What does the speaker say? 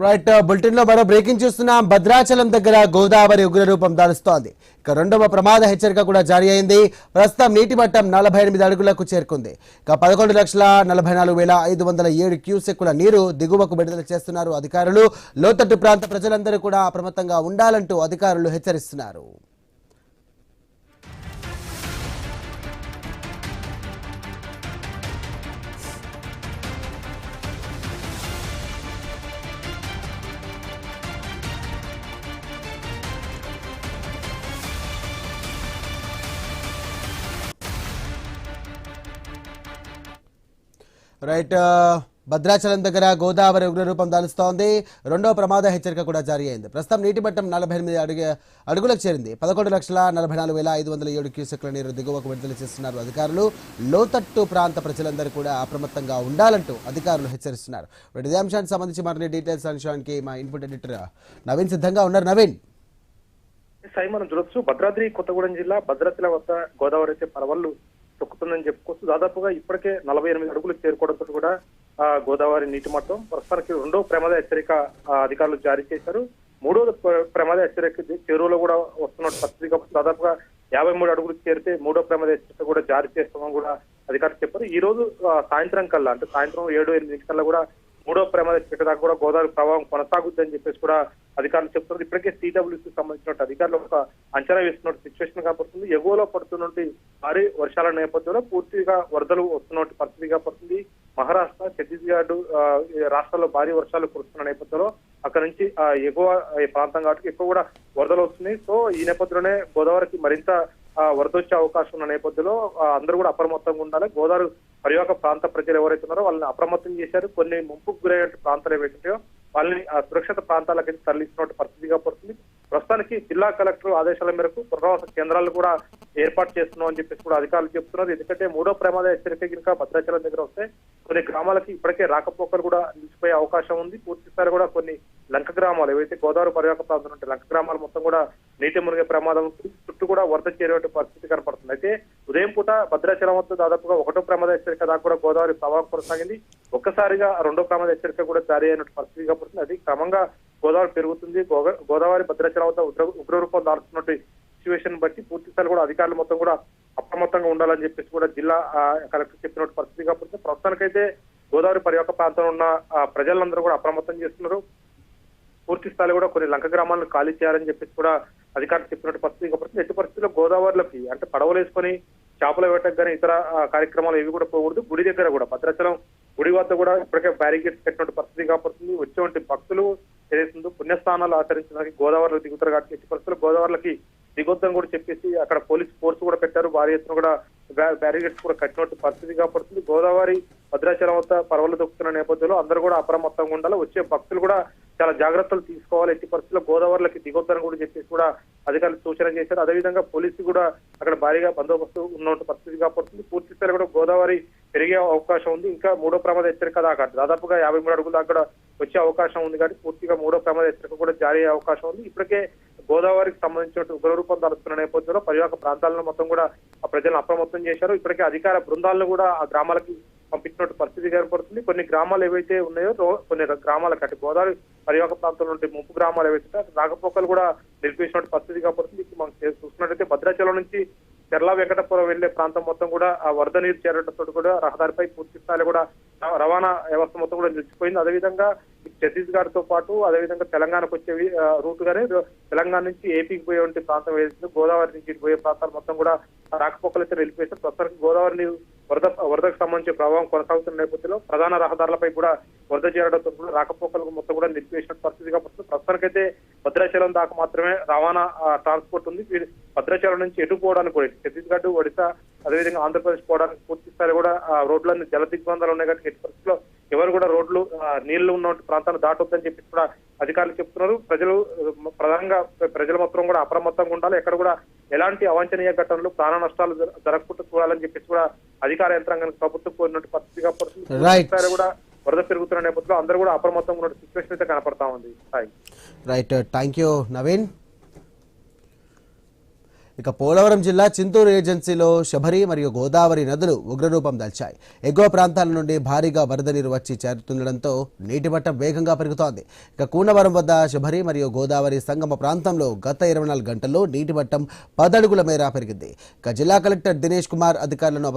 Right bulletin లో మరో breaking చూస్తున్నాం. భద్రాచలం దగ్గర గోదావరి ఉగ్రరూపం దాలుస్తోంది. ఇక రెండవ ప్రమాద హెచ్చరిక కూడా జారీ అయింది. ప్రస్తుతం నీటి మట్టం 48 అడుగులకు చేరుకుంది. ఇక 11,44,507 క్యూసెక్కుల నీరు దిగువకు విడుదల చేస్తున్నారు అధికారులు. లోతట్టు ప్రాంత ప్రజలందరూ కూడా అప్రమత్తంగా ఉండాలంటూ అధికారులు హెచ్చరిస్తున్నారు. రైట్ భద్రాచలం దగ్గర గోదావరి ఉగ్రరూపం దాలుస్తోంది. రెండవ ప్రమాద హెచ్చరిక కూడా జారీ అయింది. ప్రస్తుతం నీటి మట్టం 48 అడుగులకు చేరింది. 11,44,507 క్యూసెక్ల నీరు దిగువకు విడుదల చేస్తున్నారు అధికారులు. లోతట్టు ప్రాంత ప్రజలందరూ కూడా అప్రమత్తంగా ఉండాలంటూ అధికారులు హెచ్చరిస్తున్నారు. ఇదే అంశానికి సంబంధించి మరిన్ని డీటెయిల్స్ అంశానికి మా ఇన్పుట్ ఎడిటర్ నవీన్ సిద్ధంగా ఉన్నారు. నవీన్, మనం చూడొచ్చు భద్రాద్రి కొత్తగూడెం జిల్లా భద్రాచలం వద్ద గోదావరి అయితే పరవళ్లు తొక్కుతుందని చెప్పుకోవచ్చు. దాదాపుగా ఇప్పటికే 48 అడుగులు చేరుకోవడంతో కూడా గోదావరి నీటి మట్టం ప్రస్తుతానికి రెండో ప్రమాద హెచ్చరిక అధికారులు జారీ చేశారు. మూడో ప్రమాద హెచ్చరిక చెరువులో కూడా వస్తున్న పరిస్థితి కాబట్టి దాదాపుగా 53 అడుగులు చేరితే మూడో ప్రమాద హెచ్చరిక కూడా జారీ చేస్తామని కూడా అధికారులు చెప్పారు. ఈ రోజు సాయంత్రం కల్లా అంటే సాయంత్రం 7-8 కల్లా కూడా మూడో ప్రమాద హెచ్చరిక దాకా కూడా గోదావరి ప్రభావం కొనసాగుద్దని చెప్పేసి కూడా అధికారులు చెప్తున్నారు. ఇప్పటికే సిడబ్ల్యూసీ సంబంధించిన అధికారులు ఒక అంచనా వేస్తున్న సిచ్యువేషన్ కనపడుతుంది. ఎగువలో పడుతున్నటువంటి భారీ వర్షాల నేపథ్యంలో పూర్తిగా వరదలు వస్తున్న పరిస్థితి కనపడుతుంది. మహారాష్ట్ర, ఛత్తీస్గఢ్ రాష్ట్రాల్లో భారీ వర్షాలు కురుస్తున్న నేపథ్యంలో అక్కడ నుంచి ఎగువ ప్రాంతం కాబట్టి ఎక్కువ కూడా వరదలు వస్తున్నాయి. సో ఈ నేపథ్యంలోనే గోదావరికి మరింత వరద వచ్చే అవకాశం ఉన్న నేపథ్యంలో అందరూ కూడా అప్రమత్తంగా ఉండాలి. గోదావరి పరివాహక ప్రాంత ప్రజలు ఎవరైతే ఉన్నారో వాళ్ళని అప్రమత్తం చేశారు. కొన్ని ముంపుకు గురయ్యే ప్రాంతాలు ఏవైతుంటాయో వాళ్ళని సురక్షిత ప్రాంతాలకి తరలిస్తున్న పరిస్థితిగా పడుతుంది. ప్రస్తుతానికి జిల్లా కలెక్టర్ ఆదేశాల మేరకు పునరావాస కేంద్రాలు కూడా ఏర్పాటు చేస్తున్నాం అని చెప్పేసి కూడా అధికారులు చెప్తున్నారు. ఎందుకంటే మూడో ప్రమాద హెచ్చరిక కనుక భద్రాచలం దగ్గర వస్తే కొన్ని గ్రామాలకి ఇప్పటికే రాకపోకలు కూడా నిలిచిపోయే అవకాశం ఉంది. పూర్తిసారి కూడా కొన్ని లంక గ్రామాలు ఏవైతే గోదావరి పరివాహక ప్రాంతం ఉంటే లంక గ్రామాలు మొత్తం కూడా నీటి మునిగే ప్రమాదం చుట్టూ కూడా వరద చేరే పరిస్థితి కనపడుతుంది. అయితే ఉదయం పూట భద్రాచలం వద్ద దాదాపుగా ఒకటో ప్రమాద హెచ్చరిక దాకా కూడా గోదావరి ప్రవాహం కొనసాగింది. ఒక్కసారిగా రెండో ప్రమాద హెచ్చరిక కూడా జారీ అయినట్టు పరిస్థితి కనపడుతుంది. అది క్రమంగా గోదావరి పెరుగుతుంది. గోదావరి భద్రాచలం వద్ద ఉగ్రరూపం దాల్చున్నట్టు సిచ్యువేషన్ బట్టి పూర్తిసారి కూడా అధికారులు మొత్తం కూడా అప్రమత్తంగా ఉండాలని చెప్పేసి కూడా జిల్లా కలెక్టర్ చెప్పినట్టు పరిస్థితి కాబట్టి ప్రస్తుతానికైతే గోదావరి పరివాహక ప్రాంతంలో ఉన్న ప్రజలందరూ కూడా అప్రమత్తం చేస్తున్నారు. పూర్తి స్థాయిలో కూడా కొన్ని లంక గ్రామాలను ఖాళీ చేయాలని చెప్పేసి కూడా అధికారులు చెప్పినట్టు పరిస్థితి కాబట్టి ఎట్టి పరిస్థితుల్లో గోదావరిలోకి అంటే పడవలు వేసుకొని చేపల వేటకు కానీ ఇతర కార్యక్రమాలు ఏవి కూడా పోకూడదు. గుడి దగ్గర కూడా భద్రాచలం గుడి వద్ద కూడా ఇప్పటికే బ్యారికేడ్స్ పెట్టినట్టు పరిస్థితి కాబట్టి వచ్చేటువంటి భక్తులు ఏదైతుందో పుణ్యస్థానాలు ఆచరించడానికి గోదావరిలో దిగుతారు కాబట్టి ఎట్టి పరిస్థితుల్లో గోదావరికి దిగొద్దని కూడా చెప్పేసి అక్కడ పోలీస్ ఫోర్స్ కూడా పెట్టారు. భారీ ఎత్తున కూడా బ్యారికేడ్స్ కూడా కట్టినట్టు పరిస్థితి కాబట్టి గోదావరి భద్రాచలం వద్ద పరవలు దొక్కుతున్న నేపథ్యంలో అందరూ కూడా అప్రమత్తంగా ఉండాలి. వచ్చే భక్తులు కూడా చాలా జాగ్రత్తలు తీసుకోవాలి. ఎట్టి పరిస్థితుల్లో గోదావరిలోకి దిగొద్దని కూడా చెప్పేసి కూడా అధికారులు సూచన చేశారు. అదేవిధంగా పోలీసులు కూడా అక్కడ భారీగా బందోబస్తు ఉన్న పరిస్థితి కాబట్టి పూర్తి స్థాయిలో కూడా గోదావరి పెరిగే అవకాశం ఉంది. ఇంకా మూడో ప్రమాద హెచ్చరిక దాకా దాదాపుగా 53 అడుగుల దాకా వచ్చే అవకాశం ఉంది కాబట్టి పూర్తిగా మూడో ప్రమాద హెచ్చరిక కూడా జారీ అయ్యే అవకాశం ఉంది. ఇప్పటికే గోదావరికి సంబంధించిన ఉగ్రరూపం దాల్చుతున్న నేపథ్యంలో పరివాహక ప్రాంతాలను మొత్తం కూడా ఆ ప్రజలను అప్రమత్తం చేశారు. ఇప్పటికే అధికార బృందాలను కూడా ఆ గ్రామాలకి పంపించినట్టు పరిస్థితి ఏర్పడుతుంది. కొన్ని గ్రామాలు ఏవైతే ఉన్నాయో కొన్ని గ్రామాలకు అంటే గోదావరి పరివాహక ప్రాంతంలో ఉంటే ముంపు గ్రామాలు ఏవైతే రాకపోకలు కూడా నిలిపేసినట్టు పరిస్థితి కాబడుతుంది. ఇప్పుడు మనం చూసినట్టయితే భద్రాచలం నుంచి చెర్ల వెంకటపురం వెళ్లే ప్రాంతం మొత్తం కూడా ఆ వరద నీరు చేరడంతో కూడా రహదారిపై పూర్తి స్థాయిలో కూడా రవాణా వ్యవస్థ మొత్తం కూడా నిలిచిపోయింది. అదేవిధంగా ఛత్తీస్గఢ్ తో పాటు అదేవిధంగా తెలంగాణకు వచ్చేవి రూట్ గానే తెలంగాణ నుంచి ఏపీకి పోయే ప్రాంతం ఏదైతే గోదావరి నుంచి పోయే ప్రాంతాలు మొత్తం కూడా రాకపోకలు అయితే నిలిపేస్తారు. ప్రస్తుతానికి గోదావరి వరదకు సంబంధించిన ప్రభావం కొనసాగుతున్న నేపథ్యంలో ప్రధాన రహదారులపై కూడా వరద చేరడంతో కూడా రాకపోకలకు మొత్తం కూడా నిలిపేసిన పరిస్థితి కాబట్టి ప్రస్తుతానికైతే భద్రాచలం దాకా మాత్రమే రవాణా ట్రాన్స్పోర్ట్ ఉంది. భద్రాచలం నుంచి ఎటు పోవడానికి కూడా ఛత్తీస్గఢ్, ఒడిశా అదేవిధంగా ఆంధ్రప్రదేశ్ పోవడానికి పూర్తి స్థాయి కూడా రోడ్లన్నీ జల దిగ్బంధాలు ఉన్నాయి కాబట్టి ఎట్టి పరిస్థితుల్లో ఎవరు కూడా రోడ్లు నీళ్లు ఉన్న ప్రాంతాన్ని దాటొద్దని చెప్పి కూడా అధికారులు చెప్తున్నారు. ప్రధానంగా ప్రజలు మొత్తం కూడా అప్రమత్తంగా ఉండాలి. ఎక్కడ కూడా ఎలాంటి అవాంఛనీయ ఘటనలు ప్రాణ నష్టాలు జరగకుండా చూడాలని చెప్పేసి కూడా అధికార యంత్రాంగానికి ప్రభుత్వం కోరినట్టు పరిస్థితిగా పడుతుంది. కూడా వరద పెరుగుతున్న నేపథ్యంలో అందరూ కూడా అప్రమత్తంగా ఉన్న సిచ్యువేషన్ అయితే కనపడతా ఉంది. Right, thank you Naveen. ఇక పోలవరం జిల్లా చింతూరు ఏజెన్సీలో శబరి మరియు గోదావరి నదులు ఉగ్రరూపం దాల్చాయి. ఎగువ ప్రాంతాల నుండి భారీగా వరద నీరు వచ్చి చేరుతుండటంతో నీటి మట్టం వేగంగా పెరుగుతోంది. ఇక కూనవరం వద్ద శబరి మరియు గోదావరి సంగమ ప్రాంతంలో గత 24 గంటల్లో నీటి మట్టం 10 అడుగుల మేర పెరిగింది. ఇక జిల్లా కలెక్టర్ దినేష్ కుమార్ అధికారులను